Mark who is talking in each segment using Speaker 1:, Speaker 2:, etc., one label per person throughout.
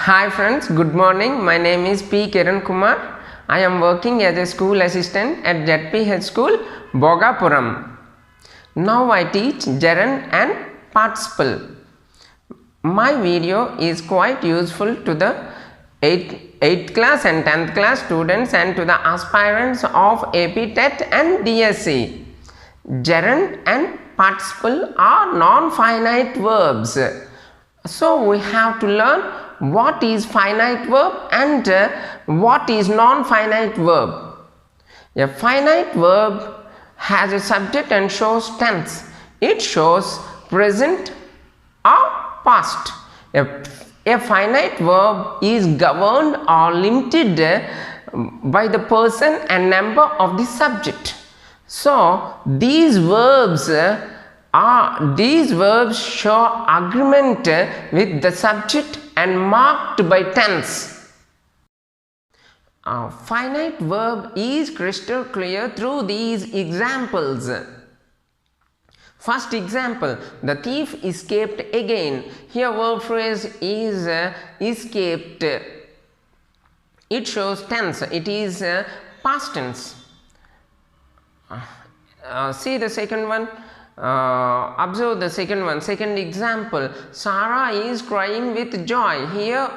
Speaker 1: Hi friends, good morning. My name is P. Kiran Kumar. I am working as a school assistant at ZPH School, Bogapuram. Now I teach Gerund and Participle. My video is quite useful to the 8th class and 10th class students and to the aspirants of AP TET and DSC. Gerund and Participle are non-finite verbs. So we have to learn what is finite verb and what is non-finite verb. A finite verb has a subject and shows tense. It shows present or past. A finite verb is governed or limited by the person and number of the subject. So these verbs show agreement with the subject and marked by tense. Finite verb is crystal clear through these examples. First example, the thief escaped again. Here verb phrase is escaped. It shows tense. It is past tense. See the second one. Observe the second one. Second example, Sarah is crying with joy. Here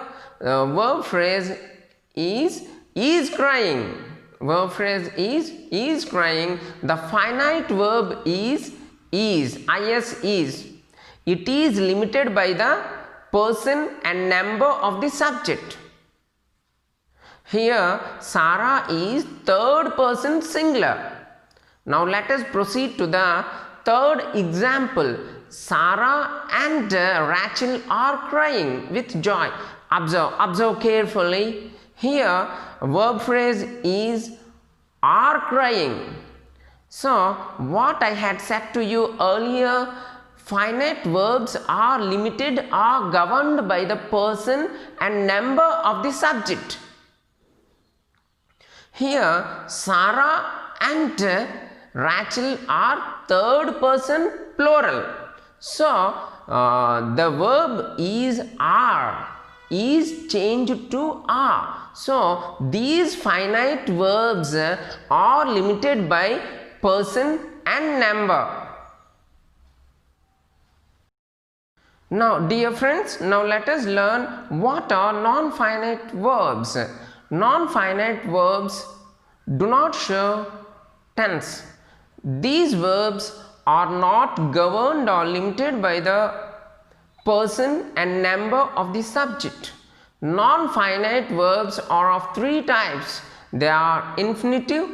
Speaker 1: verb phrase is crying. Verb phrase is crying. The finite verb is. It is limited by the person and number of the subject. Here Sarah is third person singular. Now let us proceed to the third example. Sarah and Rachel are crying with joy. Observe carefully. Here verb phrase is are crying. So what I had said to you earlier, finite verbs are limited or governed by the person and number of the subject. Here Sarah and Rachel are third person plural. So the verb is are is changed to are. So these finite verbs are limited by person and number. Now dear friends, now let us learn what are non-finite verbs. Non-finite verbs do not show tense. These verbs are not governed or limited by the person and number of the subject. Non-finite verbs are of three types. They are infinitive,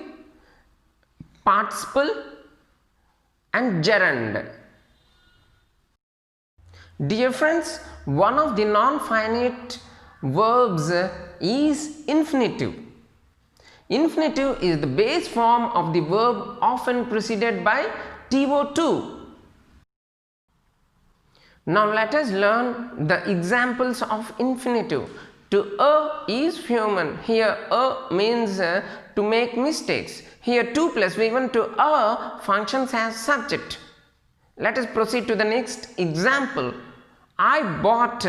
Speaker 1: participle and gerund. Dear friends, one of the non-finite verbs is infinitive. Infinitive is the base form of the verb often preceded by TO2. Now let us learn the examples of infinitive. To err is human. Here err means to make mistakes. Here 2 plus V1 to err functions as subject. Let us proceed to the next example. I bought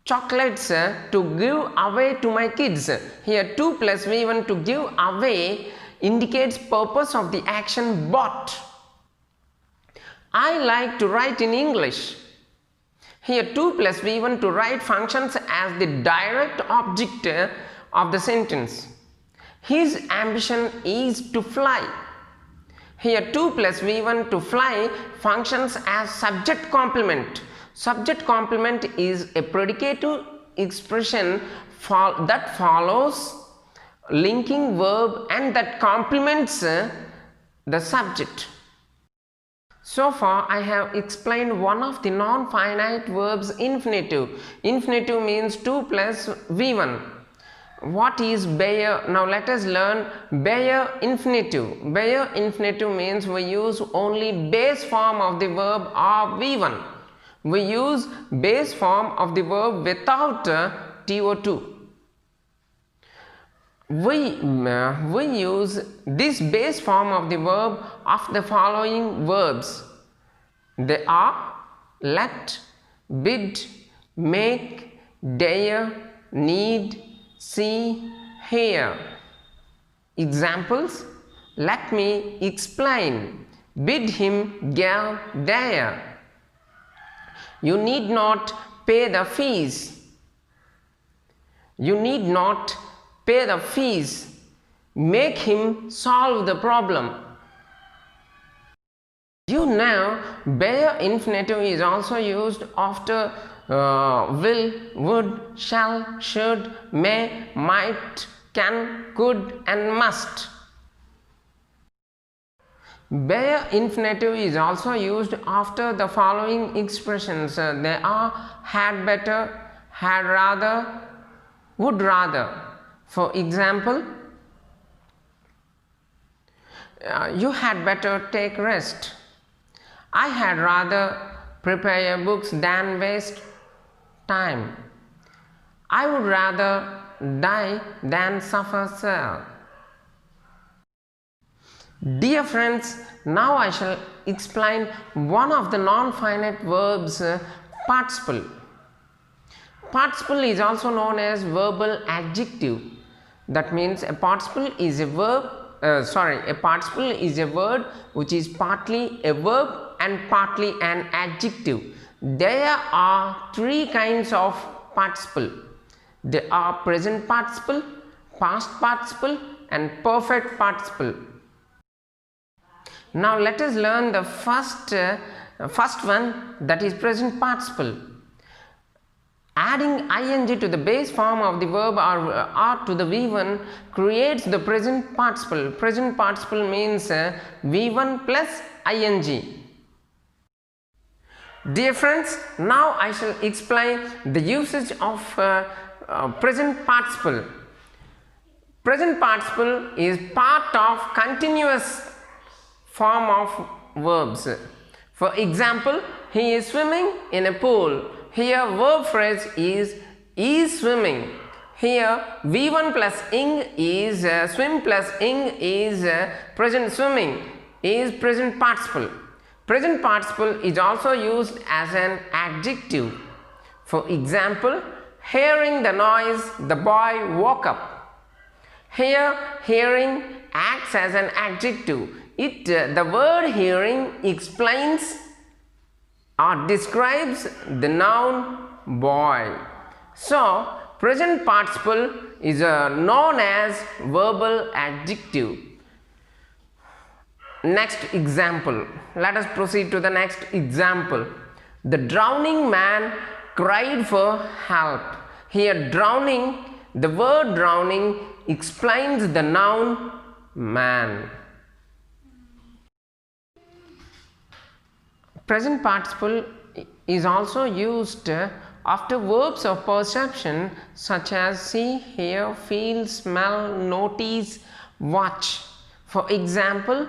Speaker 1: chocolates to give away to my kids. Here 2 plus V1 to give away indicates purpose of the action bought. I like to write in English. Here 2 plus V1 to write functions as the direct object of the sentence. His ambition is to fly. Here 2 plus V1 to fly functions as subject complement. Subject complement is a predicative expression that follows linking verb and that complements the subject. So far I have explained one of the non-finite verbs, infinitive. Infinitive means 2 plus V1. What is bare? Now let us learn bare infinitive. Bare infinitive means we use only base form of the verb or V1. We use base form of the verb without TO2. We use this base form of the verb of the following verbs. They are let, bid, make, dare, need, see, hear. Examples: let me explain, bid him go there. You need not pay the fees. You need not pay the fees. Make him solve the problem. You know, bare infinitive is also used after will, would, shall, should, may, might, can, could and must. Bare infinitive is also used after the following expressions. They are had better, had rather, would rather. For example, you had better take rest. I had rather prepare books than waste time. I would rather die than suffer sorrow. Dear friends, now I shall explain one of the non-finite verbs, participle. Participle is also known as verbal adjective. That means a participle is a verb. A participle is a word which is partly a verb and partly an adjective. There are three kinds of participle. They are present participle, past participle and perfect participle. Now let us learn the first one, that is present participle. Adding ing to the base form of the verb or to the V1 creates the present participle. Present participle means V1 plus ing. Dear friends, now I shall explain the usage of present participle. Present participle is part of continuous form of verbs. For example, he is swimming in a pool. Here verb phrase is swimming. Here V1 plus ing is swim plus ing is present swimming is present participle. Present participle is also used as an adjective. For example, hearing the noise, the boy woke up. Here hearing acts as an adjective. The word hearing explains or describes the noun boy. So, present participle is known as verbal adjective. Next example. Let us proceed to the next example. The drowning man cried for help. Here drowning, the word drowning explains the noun man. Present participle is also used after verbs of perception such as see, hear, feel, smell, notice, watch. For example,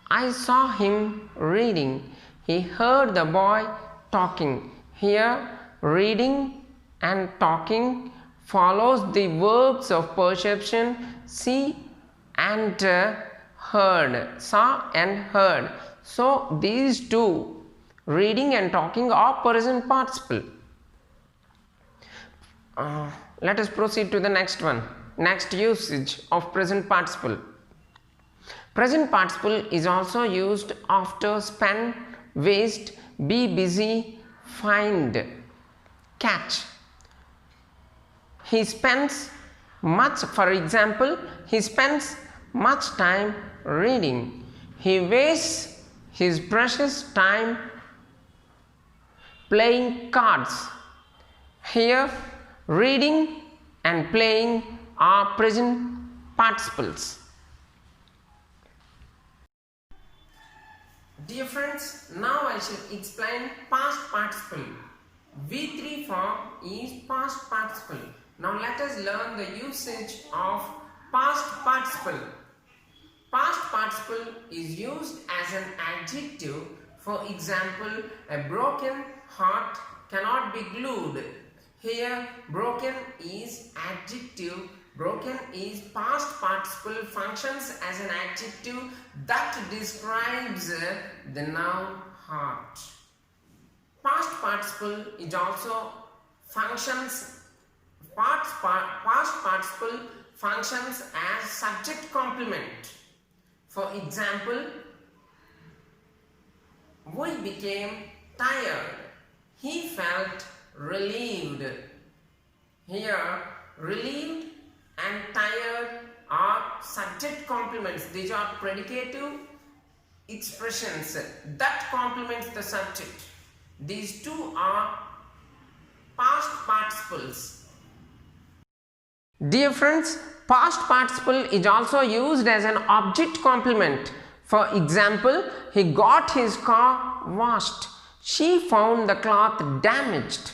Speaker 1: I saw him reading. He heard the boy talking. Here, reading and talking follows the verbs of perception see and heard. Saw and heard. So, these two, reading and talking, are present participle. Let us proceed to the next one. Next usage of present participle. Present participle is also used after spend, waste, be busy, find, catch. He spends much, for example, he spends much time reading. He wastes his precious time playing cards. Here, reading and playing are present participles. Dear friends, now I shall explain past participle. V3 form is past participle. Now let us learn the usage of past participle. Past participle is used as an adjective. For example, a broken heart cannot be glued. Here, broken is adjective. Broken is past participle, functions as an adjective that describes the noun heart. Past participle is also functions past participle functions as subject complement. For example, we became tired. He felt relieved. Here, relieved and tired are subject complements. These are predicative expressions that complements the subject. These two are past participles. Dear friends, past participle is also used as an object complement. For example, he got his car washed. She found the cloth damaged.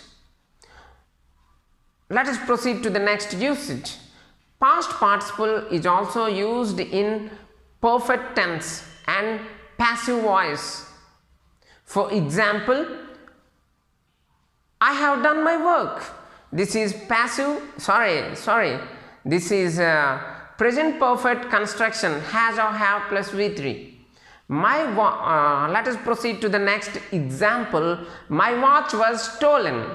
Speaker 1: Let us proceed to the next usage. Past participle is also used in perfect tense and passive voice. For example, I have done my work. This is passive, this is present perfect construction, has or have plus V3. Let us proceed to the next example. My watch was stolen.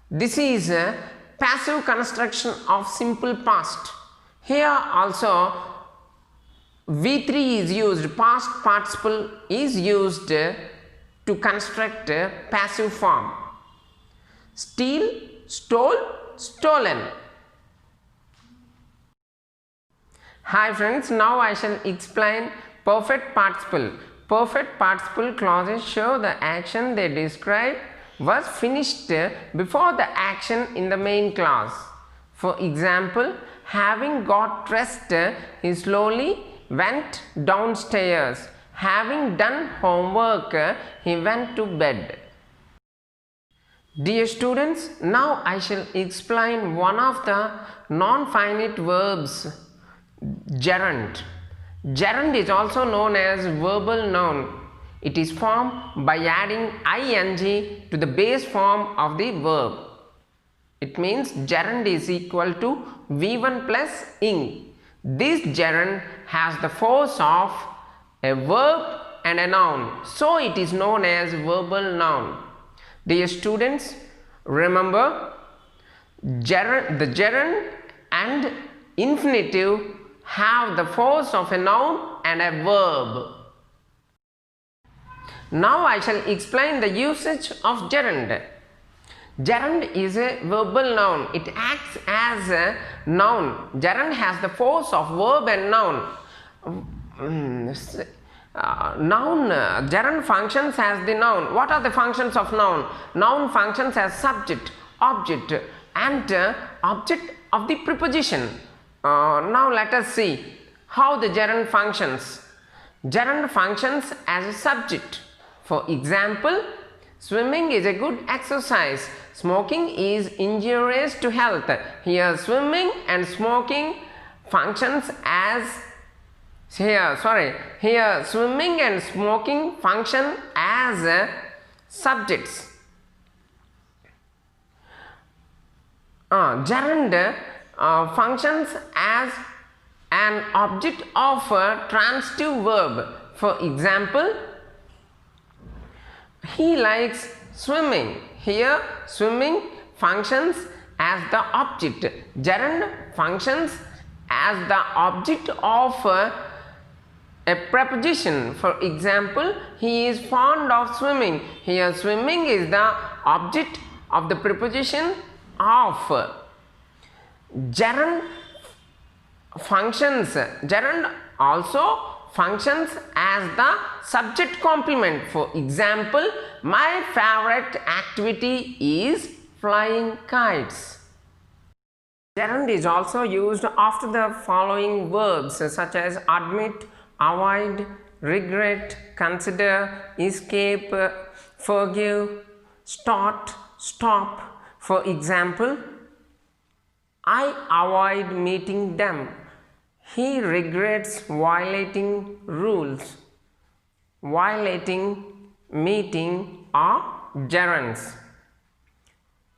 Speaker 1: This is a passive construction of simple past. Here also V3 is used, past participle is used to construct a passive form. Steal, stole, stolen. Hi friends, now I shall explain perfect participle. Perfect participle clauses show the action they describe was finished before the action in the main clause. For example, having got dressed, he slowly went downstairs. Having done homework, he went to bed. Dear students, now I shall explain one of the non-finite verbs, gerund. Gerund is also known as verbal noun. It is formed by adding ing to the base form of the verb. It means gerund is equal to V1 plus ing. This gerund has the force of a verb and a noun, so it is known as verbal noun. Dear students, remember the gerund and infinitive have the force of a noun and a verb. Now I shall explain the usage of gerund. Gerund is a verbal noun. It acts as a noun. Gerund has the force of verb and noun. Gerund functions as the noun. What are the functions of noun? Noun functions as subject, object and object of the preposition. Now let us see how the gerund functions. Gerund functions as a subject. For example, swimming is a good exercise. Smoking is injurious to health. Here swimming and smoking functions as Here swimming and smoking function as subjects. Gerund functions as an object of a transitive verb. For example, he likes swimming. Here swimming functions as the object. Gerund functions as the object of a preposition. For example, he is fond of swimming. Here swimming is the object of the preposition of. Gerund also functions as the subject complement. For example, my favorite activity is flying kites. Gerund is also used after the following verbs such as admit, avoid, regret, consider, escape, forgive, start, stop. For example, I avoid meeting them. He regrets violating rules. Violating, meeting are gerunds.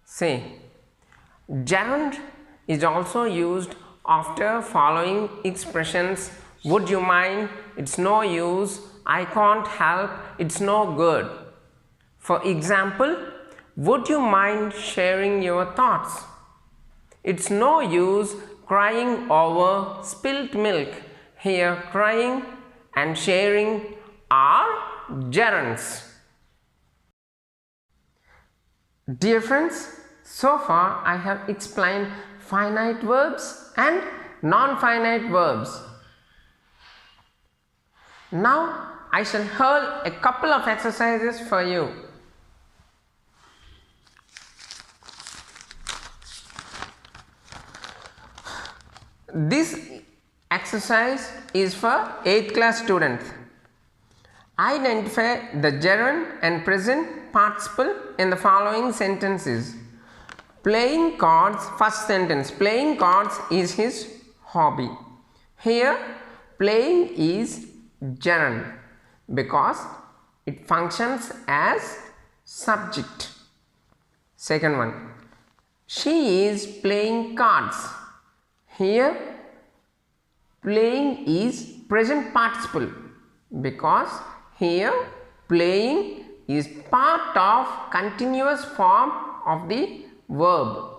Speaker 1: See, gerund is also used after following expressions: would you mind, it's no use, I can't help, it's no good. For example, would you mind sharing your thoughts? It's no use crying over spilt milk. Here crying and sharing are gerunds. Dear friends, so far I have explained finite verbs and non-finite verbs. Now I shall hurl a couple of exercises for you. This exercise is for 8th class students. Identify the gerund and present participle in the following sentences. Playing cards, first sentence, playing cards is his hobby. Here playing is gerund because it functions as subject. Second one, she is playing cards. Here playing is present participle because here playing is part of continuous form of the verb.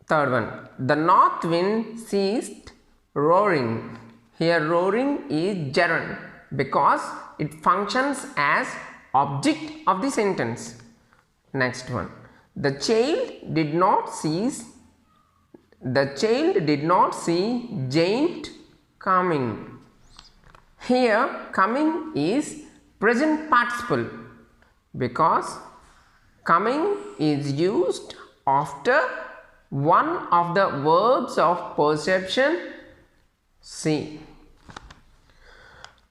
Speaker 1: Third one, the north wind ceased roaring. Here roaring is gerund because it functions as object of the sentence. Next one, the child did not see Jane coming. Here coming is present participle because coming is used after one of the verbs of perception. See,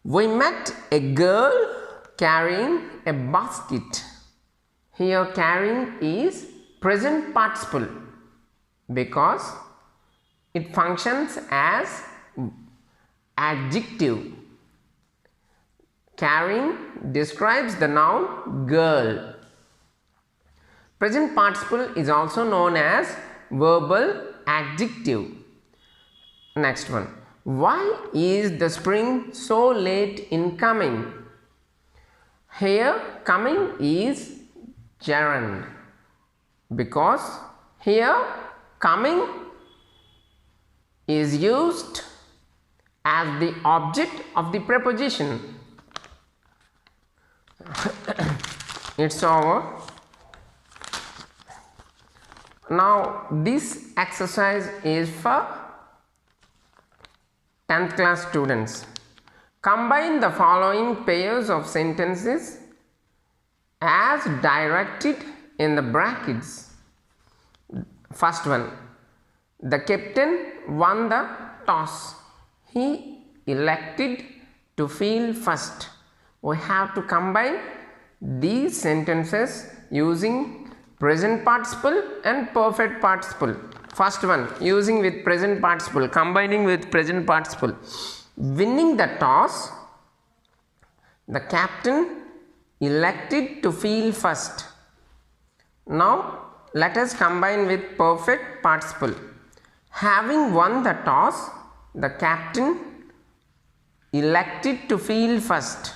Speaker 1: we met a girl carrying a basket. Here carrying is present participle because it functions as adjective. Carrying describes the noun girl. Present participle is also known as verbal adjective. Next one, why is the spring so late in coming? Here coming is gerund because here coming is used as the object of the preposition. It's over. Now this exercise is for 10th class students. Combine the following pairs of sentences as directed in the brackets. First one, the captain won the toss. He elected to field first. We have to combine these sentences using present participle and perfect participle. First one, using with present participle, combining with present participle. Winning the toss, the captain elected to field first. Now let us combine with perfect participle. Having won the toss, the captain elected to field first.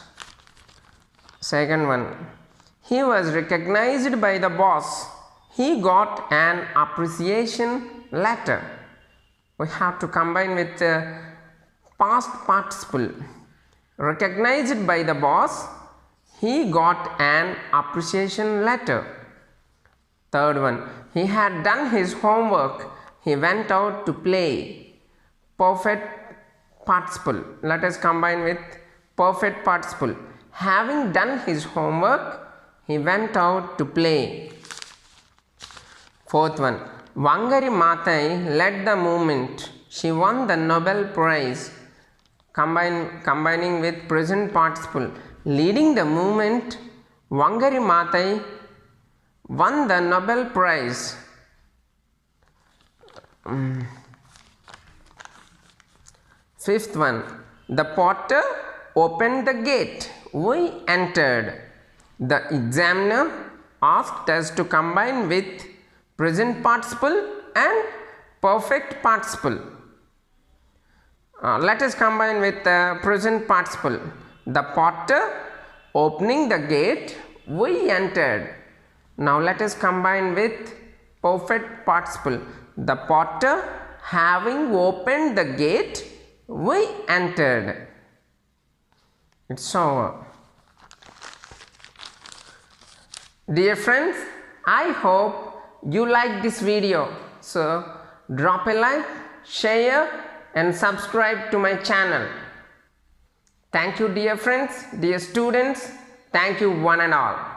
Speaker 1: Second one, he was recognized by the boss. He got an appreciation letter. We have to combine with past participle. Recognized by the boss, he got an appreciation letter. Third one, he had done his homework. He went out to play. Perfect participle. Let us combine with perfect participle. Having done his homework, he went out to play. Fourth one, Vangari Maathai led the movement. She won the Nobel Prize. Combining with present participle. Leading the movement, Vangari Maathai won the Nobel Prize. Fifth one, the porter opened the gate. We entered. The examiner asked us to combine with present participle and perfect participle. Let us combine with present participle. The porter opening the gate, we entered. Now let us combine with perfect participle. The potter having opened the gate, we entered. It's over. Dear friends, I hope you like this video. So drop a like, share and subscribe to my channel. Thank you dear friends, dear students. Thank you one and all.